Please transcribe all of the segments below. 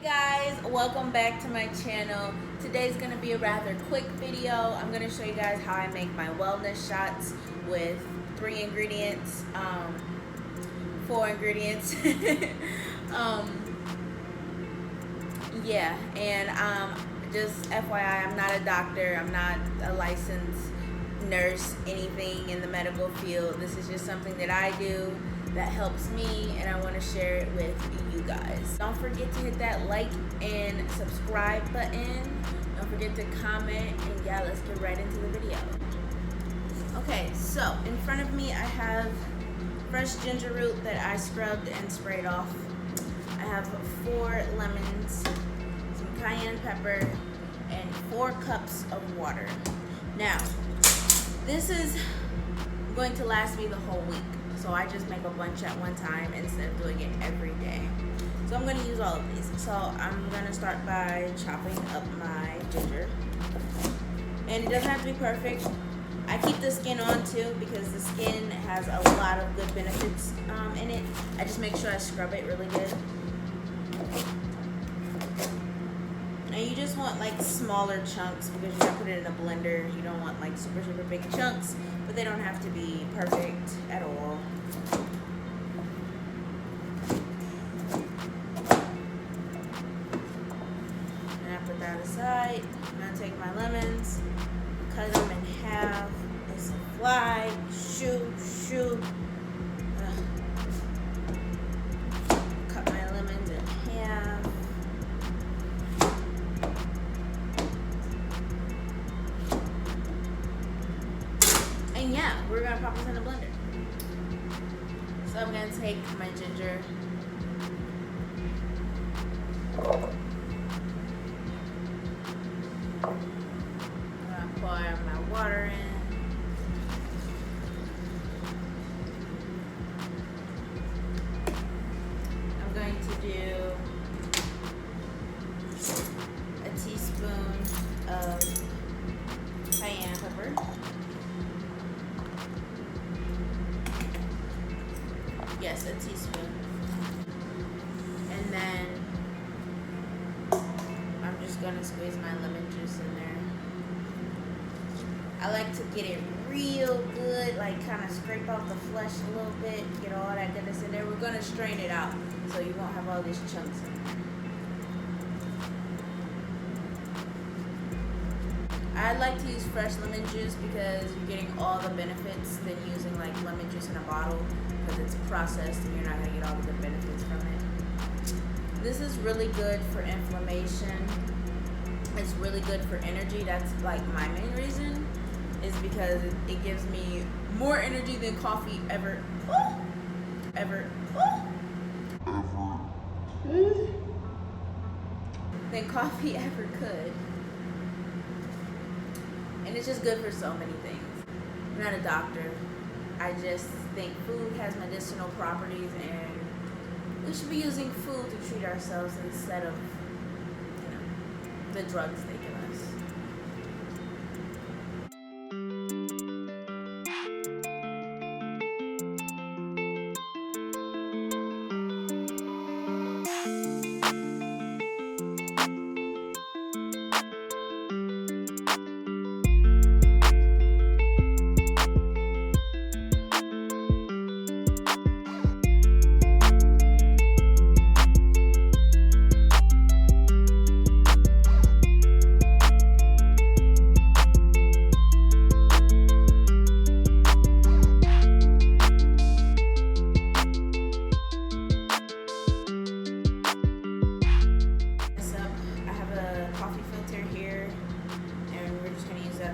Guys, welcome back to my channel. Today's gonna be a rather quick video. I'm gonna show you guys how I make my wellness shots with 3 ingredients, 4 ingredients. Yeah, and just FYI, I'm not a doctor, I'm not a licensed nurse, anything in the medical field. This is just something that I do that helps me, and I want to share it with you guys. Don't forget to hit that like and subscribe button. Don't forget to comment, and yeah, let's get right into the video. Okay, so in front of me I have fresh ginger root that I scrubbed and sprayed off. I have 4 lemons, some cayenne pepper, and 4 cups of water. Now, this is going to last me the whole week. So I just make a bunch at one time instead of doing it every day. So I'm going to use all of these. So I'm going to start by chopping up my ginger. And it doesn't have to be perfect. I keep the skin on too because the skin has a lot of good benefits in it. I just make sure I scrub it really good. And you just want like smaller chunks because you're going to put it in a blender. You don't want like super big chunks, but they don't have to be perfect at all. And I put that aside. I'm going to take my lemons, cut them in half. It's a fly, shoo. Cut my lemons in half. And yeah, we're gonna pop this in a blender. So I'm gonna take my ginger. I'm gonna pour my water in. I'm going to do a teaspoon of cayenne pepper. Yes, a teaspoon. And then I'm just gonna squeeze my lemon juice in there. I like to get it real good, like kind of scrape off the flesh a little bit, get all that goodness in there. We're gonna strain it out so you won't have all these chunks in there. I like to use fresh lemon juice because you're getting all the benefits than using like lemon juice in a bottle because it's processed and you're not going to get all the good benefits from it. This is really good for inflammation. It's really good for energy. That's like my main reason is because it gives me more energy than coffee ever than coffee ever could. And it's just good for so many things. I'm not a doctor. I just think food has medicinal properties and we should be using food to treat ourselves instead of, the drugs they give us.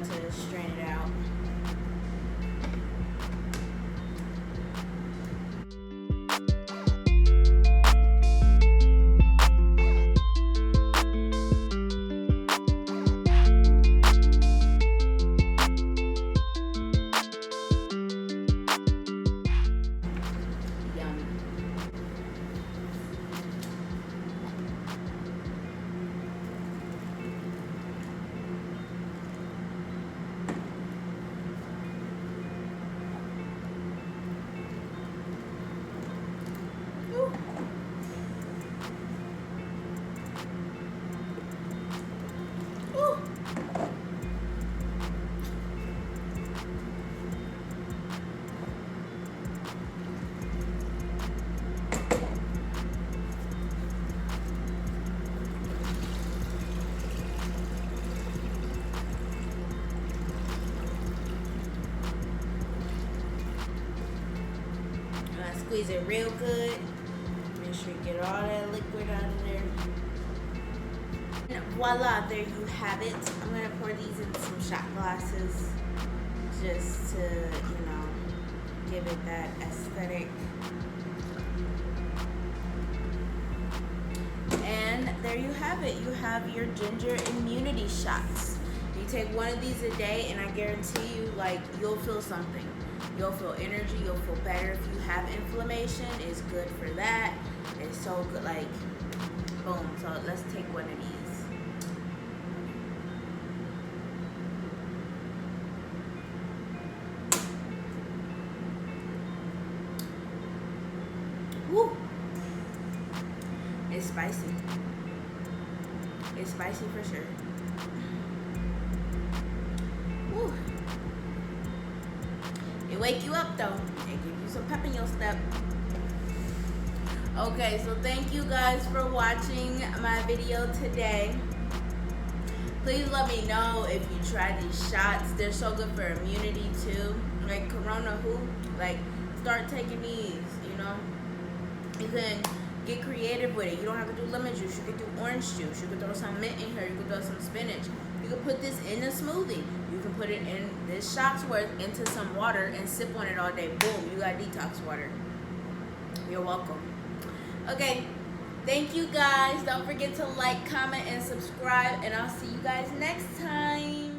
To strain it out. Squeeze it real good. Make sure you get all that liquid out of there. And voila, there you have it. I'm gonna pour these in some shot glasses just to, give it that aesthetic. And there you have it. You have your ginger immunity shots. You take one of these a day, and I guarantee you, you'll feel something. You'll feel energy. You'll feel better. If you have inflammation, it's good for that. It's so good. Boom. So let's take one of these. Woo! It's spicy. It's spicy for sure. Woo! It wake you up though. It give you some pep in your step. Okay, so thank you guys for watching my video today. Please let me know if you try these shots. They're so good for immunity too. Corona start taking these, You can get creative with it. You don't have to do lemon juice. You can do orange juice. You can throw some mint in here. You can throw some spinach. You can put this in a smoothie. You can put it in this shot's worth into some water and sip on it all day. Boom, you got detox water. You're welcome. Okay, thank you guys. Don't forget to like, comment, and subscribe, and I'll see you guys next time.